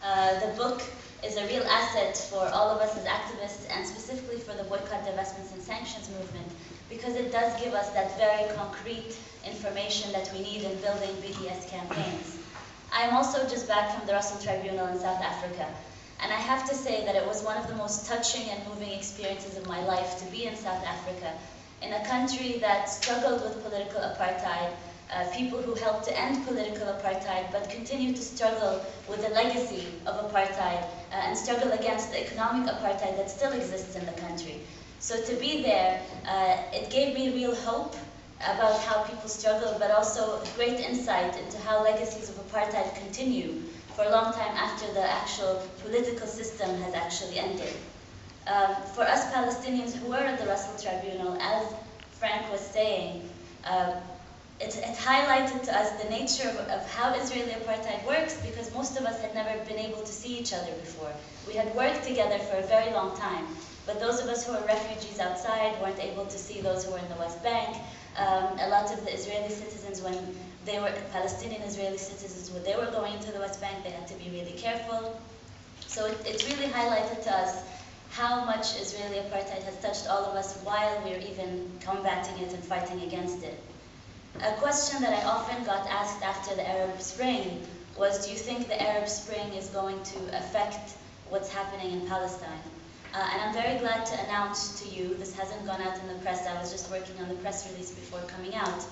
The book is a real asset for all of us as activists, and specifically for the boycott, divestments, and sanctions movement, because it does give us that very concrete information that we need in building BDS campaigns. I am also just back from the Russell Tribunal in South Africa, and I have to say that it was one of the most touching and moving experiences of my life to be in South Africa, in a country that struggled with political apartheid, people who helped to end political apartheid but continue to struggle with the legacy of apartheid and struggle against the economic apartheid that still exists in the country. So to be there, it gave me real hope about how people struggle, but also great insight into how legacies of apartheid continue for a long time after the actual political system has actually ended. For us Palestinians who were at the Russell Tribunal, as Frank was saying, it highlighted to us the nature of how Israeli apartheid works, because most of us had never been able to see each other before. We had worked together for a very long time, but those of us who are refugees outside weren't able to see those who were in the West Bank. A lot of the Israeli citizens, when they were Palestinian Israeli citizens, when they were going to the West Bank, they had to be really careful. So it really highlighted to us how much Israeli apartheid has touched all of us while we're even combating it and fighting against it. A question that I often got asked after the Arab Spring was, do you think the Arab Spring is going to affect what's happening in Palestine? And I'm very glad to announce to you, this hasn't gone out in the press, I was just working on the press release before coming out,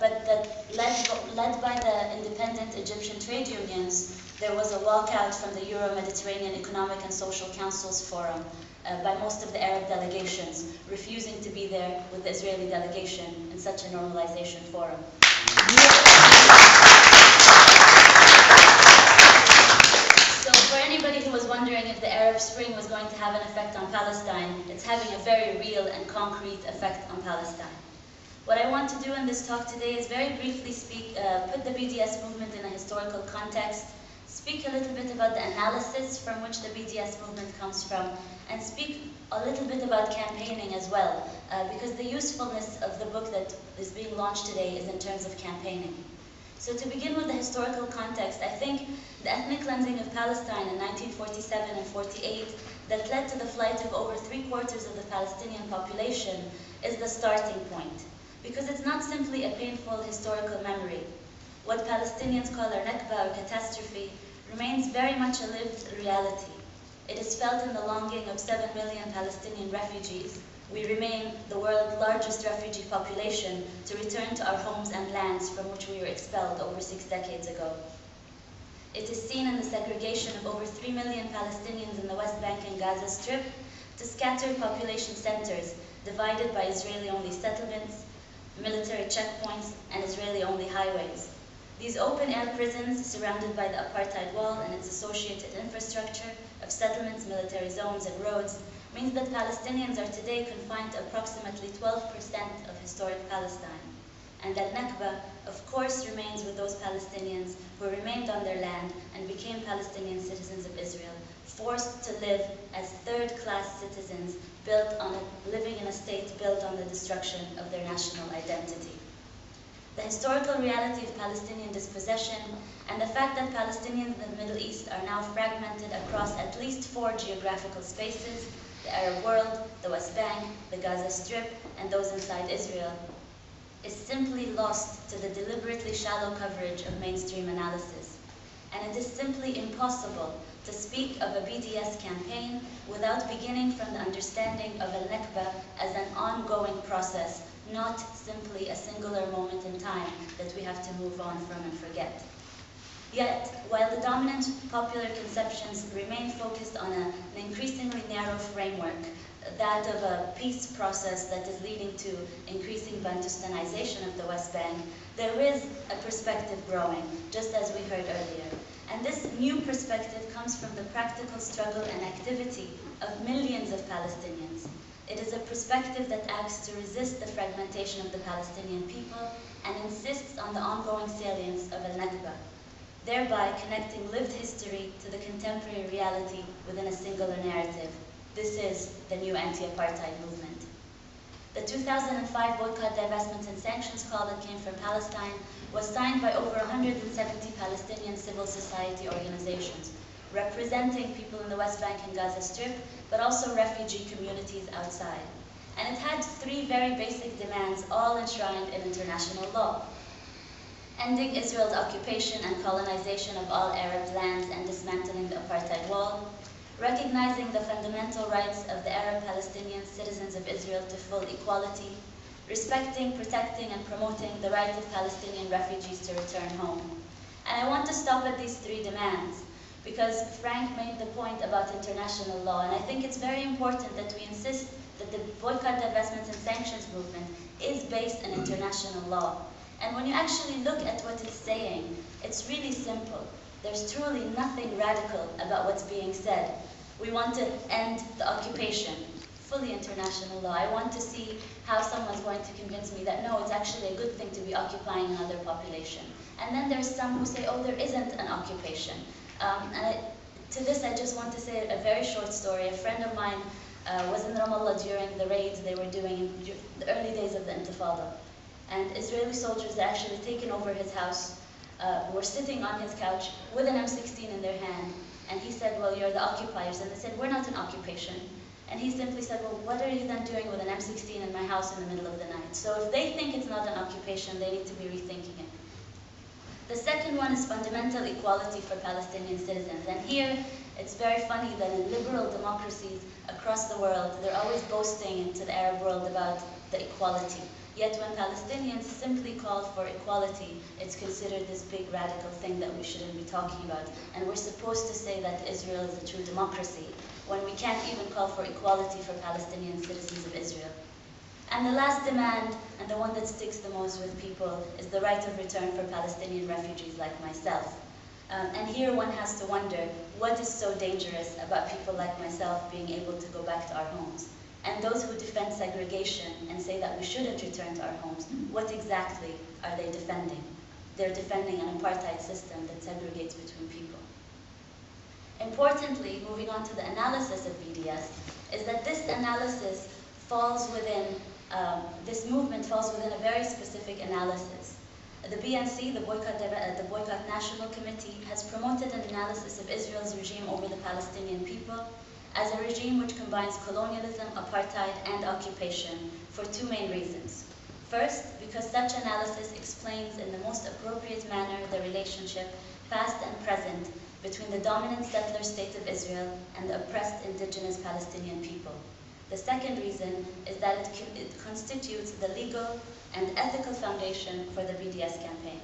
but that led by the independent Egyptian trade unions, there was a walkout from the Euro-Mediterranean Economic and Social Council's forum by most of the Arab delegations, refusing to be there with the Israeli delegation in such a normalization forum. So for anybody who was wondering if the Arab Spring was going to have an effect on Palestine, it's having a very real and concrete effect on Palestine. What I want to do in this talk today is very briefly put the BDS movement in a historical context, speak a little bit about the analysis from which the BDS movement comes from, and speak a little bit about campaigning as well, because the usefulness of the book that is being launched today is in terms of campaigning. So to begin with the historical context, I think the ethnic cleansing of Palestine in 1947 and 48 that led to the flight of over 3/4 of the Palestinian population is the starting point, because it's not simply a painful historical memory. What Palestinians call a Nakba, or catastrophe, remains very much a lived reality. It is felt in the longing of 7 million Palestinian refugees. We remain the world's largest refugee population to return to our homes and lands from which we were expelled over 6 decades ago. It is seen in the segregation of over 3 million Palestinians in the West Bank and Gaza Strip to scattered population centers divided by Israeli-only settlements, military checkpoints, and Israeli-only highways. These open-air prisons, surrounded by the apartheid wall and its associated infrastructure of settlements, military zones, and roads, means that Palestinians are today confined to approximately 12% of historic Palestine, and that Nakba, of course, remains with those Palestinians who remained on their land and became Palestinian citizens of Israel, forced to live as third-class citizens, living in a state built on the destruction of their national identity. The historical reality of Palestinian dispossession and the fact that Palestinians in the Middle East are now fragmented across at least 4 geographical spaces, the Arab world, the West Bank, the Gaza Strip, and those inside Israel, is simply lost to the deliberately shallow coverage of mainstream analysis. And it is simply impossible to speak of a BDS campaign without beginning from the understanding of al-Nakba as an ongoing process, not simply a singular moment in time that we have to move on from and forget. Yet, while the dominant popular conceptions remain focused on an increasingly narrow framework, that of a peace process that is leading to increasing Bantustanization of the West Bank, there is a perspective growing, just as we heard earlier. And this new perspective comes from the practical struggle and activity of millions of Palestinians. It is a perspective that acts to resist the fragmentation of the Palestinian people and insists on the ongoing salience of al-Nakba, thereby connecting lived history to the contemporary reality within a singular narrative. This is the new anti-apartheid movement. The 2005 boycott, divestment, and sanctions call that came from Palestine was signed by over 170 Palestinian civil society organizations, representing people in the West Bank and Gaza Strip, but also refugee communities outside. And it had three very basic demands, all enshrined in international law. Ending Israel's occupation and colonization of all Arab lands and dismantling the apartheid wall, recognizing the fundamental rights of the Arab Palestinian citizens of Israel to full equality, respecting, protecting, and promoting the right of Palestinian refugees to return home. And I want to stop at these three demands because Frank made the point about international law, and I think it's very important that we insist that the boycott, divestment, and sanctions movement is based in international law. And when you actually look at what it's saying, it's really simple. There's truly nothing radical about what's being said. We want to end the occupation, fully international law. I want to see how someone's going to convince me that no, it's actually a good thing to be occupying another population. And then there's some who say, oh, there isn't an occupation. To this, I just want to say a very short story. A friend of mine was in Ramallah during the raids they were doing in the early days of the Intifada. And Israeli soldiers had actually taken over his house, were sitting on his couch with an M16 in their hand. And he said, well, you're the occupiers. And they said, we're not an occupation. And he simply said, well, what are you then doing with an M16 in my house in the middle of the night? So if they think it's not an occupation, they need to be rethinking it. The second one is fundamental equality for Palestinian citizens. And here, it's very funny that in liberal democracies across the world, they're always boasting into the Arab world about the equality. Yet when Palestinians simply call for equality, it's considered this big radical thing that we shouldn't be talking about. And we're supposed to say that Israel is a true democracy, when we can't even call for equality for Palestinian citizens of Israel. And the last demand, and the one that sticks the most with people, is the right of return for Palestinian refugees like myself. And here one has to wonder, what is so dangerous about people like myself being able to go back to our homes? And those who defend segregation and say that we shouldn't return to our homes, what exactly are they defending? They're defending an apartheid system that segregates between people. Importantly, moving on to the analysis of BDS, is that this analysis falls within, this movement falls within a very specific analysis. The BNC, the Boycott National Committee, has promoted an analysis of Israel's regime over the Palestinian people as a regime which combines colonialism, apartheid, and occupation for two main reasons. First, because such analysis explains in the most appropriate manner the relationship, past and present, between the dominant settler state of Israel and the oppressed indigenous Palestinian people. The second reason is that it constitutes the legal and ethical foundation for the BDS campaign.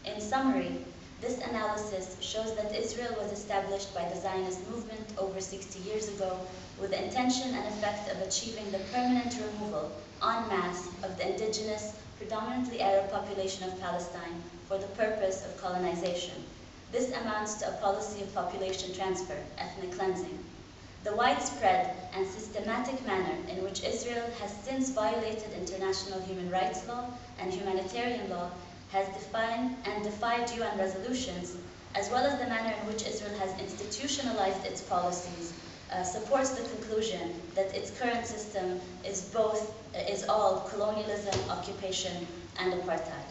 In summary, this analysis shows that Israel was established by the Zionist movement over 60 years ago with the intention and effect of achieving the permanent removal en masse of the indigenous, predominantly Arab population of Palestine for the purpose of colonization. This amounts to a policy of population transfer, ethnic cleansing. The widespread and systematic manner in which Israel has since violated international human rights law and humanitarian law has defined and defied UN resolutions, as well as the manner in which Israel has institutionalized its policies, supports the conclusion that its current system is all colonialism, occupation, and apartheid.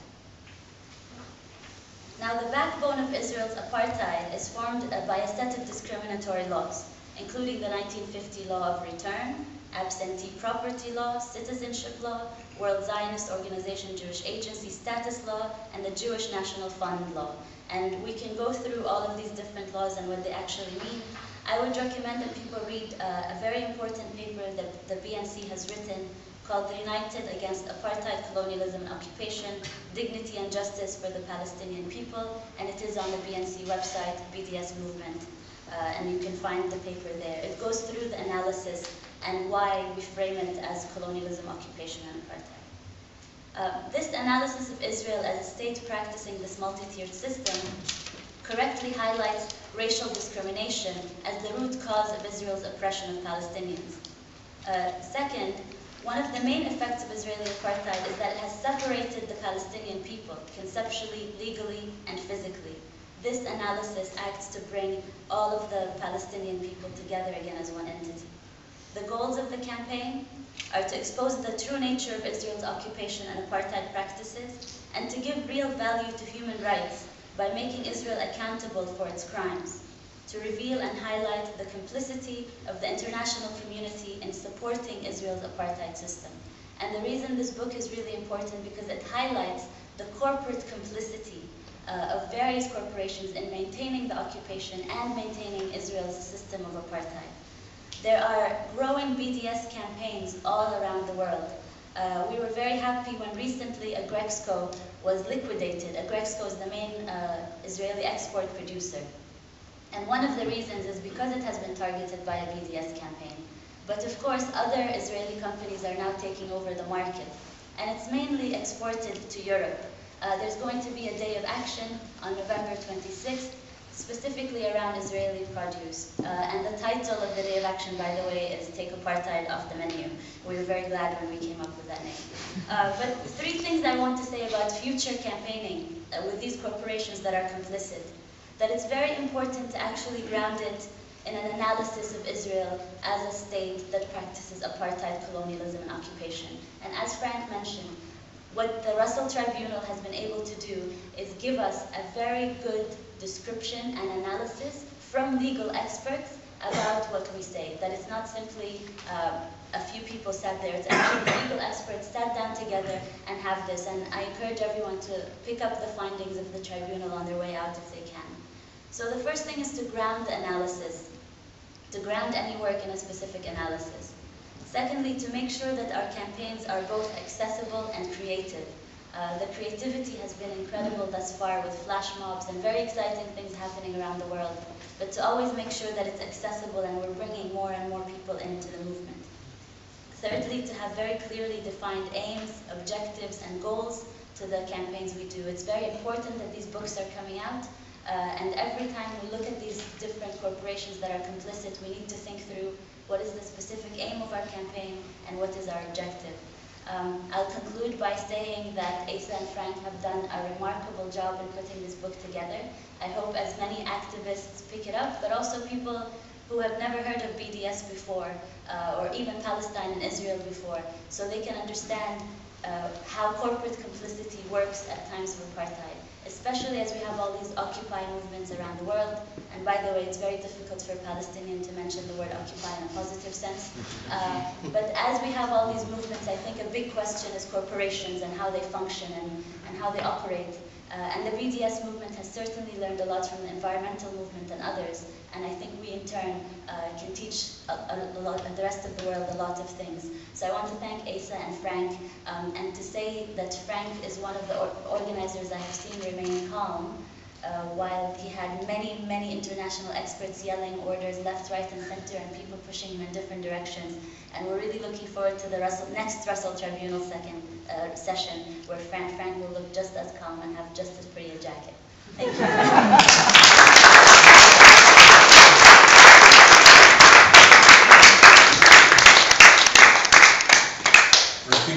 Now, the backbone of Israel's apartheid is formed by a set of discriminatory laws, including the 1950 law of return, absentee property law, citizenship law, World Zionist Organization Jewish Agency status law, and the Jewish National Fund law. And we can go through all of these different laws and what they actually mean. I would recommend that people read a very important paper that the BNC has written called The United Against Apartheid, Colonialism and Occupation, Dignity and Justice for the Palestinian People, and it is on the BNC website, BDS Movement, and you can find the paper there. It goes through the analysis and why we frame it as colonialism, occupation, and apartheid. This analysis of Israel as a state practicing this multi-tiered system correctly highlights racial discrimination as the root cause of Israel's oppression of Palestinians. Second, one of the main effects of Israeli apartheid is that it has separated the Palestinian people conceptually, legally, and physically. This analysis acts to bring all of the Palestinian people together again as one entity. The goals of the campaign are to expose the true nature of Israel's occupation and apartheid practices and to give real value to human rights by making Israel accountable for its crimes. to reveal and highlight the complicity of the international community in supporting Israel's apartheid system. And the reason this book is really important because it highlights the corporate complicity of various corporations in maintaining the occupation and maintaining Israel's system of apartheid. There are growing BDS campaigns all around the world. We were very happy when recently Agrexco was liquidated. Agrexco is the main Israeli export producer. And one of the reasons is because it has been targeted by a BDS campaign. But of course, other Israeli companies are now taking over the market. And it's mainly exported to Europe. There's going to be a day of action on November 26th, specifically around Israeli produce. And the title of the day of action, by the way, is Take Apartheid Off the Menu. We were very glad when we came up with that name. But three things I want to say about future campaigning with these corporations that are complicit. That it's very important to actually ground it in an analysis of Israel as a state that practices apartheid, colonialism, and occupation. And as Frank mentioned, what the Russell Tribunal has been able to do is give us a very good description and analysis from legal experts about what we say. That it's not simply a few people sat there, it's actually legal experts sat down together and have this. And I encourage everyone to pick up the findings of the tribunal on their way out if they can. So the first thing is to ground the analysis, to ground any work in a specific analysis. Secondly, to make sure that our campaigns are both accessible and creative. The creativity has been incredible thus far with flash mobs and very exciting things happening around the world, but to always make sure that it's accessible and we're bringing more and more people into the movement. Thirdly, to have very clearly defined aims, objectives, and goals to the campaigns we do. It's very important that these books are coming out. And every time we look at these different corporations that are complicit, we need to think through what is the specific aim of our campaign and what is our objective. I'll conclude by saying that Asa and Frank have done a remarkable job in putting this book together. I hope as many activists pick it up, but also people who have never heard of BDS before, or even Palestine and Israel before, so they can understand how corporate complicity works at times of apartheid, especially as we have all these Occupy movements around the world. And by the way, it's very difficult for a Palestinian to mention the word Occupy in a positive sense. But as we have all these movements, I think a big question is corporations and how they function and how they operate. And the BDS movement has certainly learned a lot from the environmental movement and others. And I think we in turn can teach the rest of the world a lot of things. So I want to thank Asa and Frank, and to say that Frank is one of the organizers I have seen remain calm, while he had many, many international experts yelling orders left, right, and center, and people pushing him in different directions. And we're really looking forward to the next Russell Tribunal session, where Frank will look just as calm and have just as pretty a jacket. Thank you.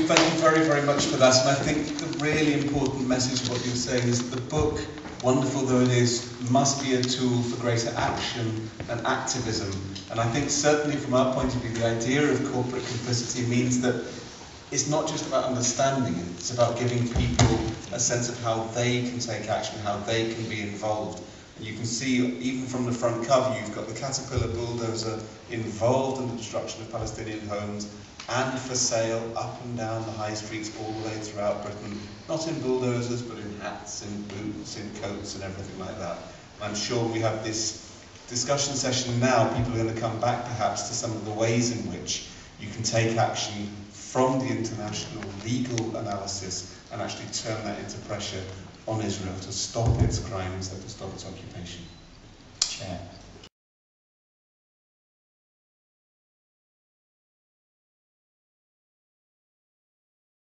Thank you very, very much for that. And I think the really important message of what you're saying is that the book, wonderful though it is, must be a tool for greater action and activism. And I think certainly from our point of view, the idea of corporate complicity means that it's not just about understanding it, it's about giving people a sense of how they can take action, how they can be involved. And you can see, even from the front cover, you've got the Caterpillar bulldozer involved in the destruction of Palestinian homes, and for sale up and down the high streets all the way throughout Britain, not in bulldozers, but in hats, in boots, in coats, and everything like that. And I'm sure we have this discussion session now, people are going to come back perhaps to some of the ways in which you can take action from the international legal analysis and actually turn that into pressure on Israel to stop its crimes and to stop its occupation. Chair.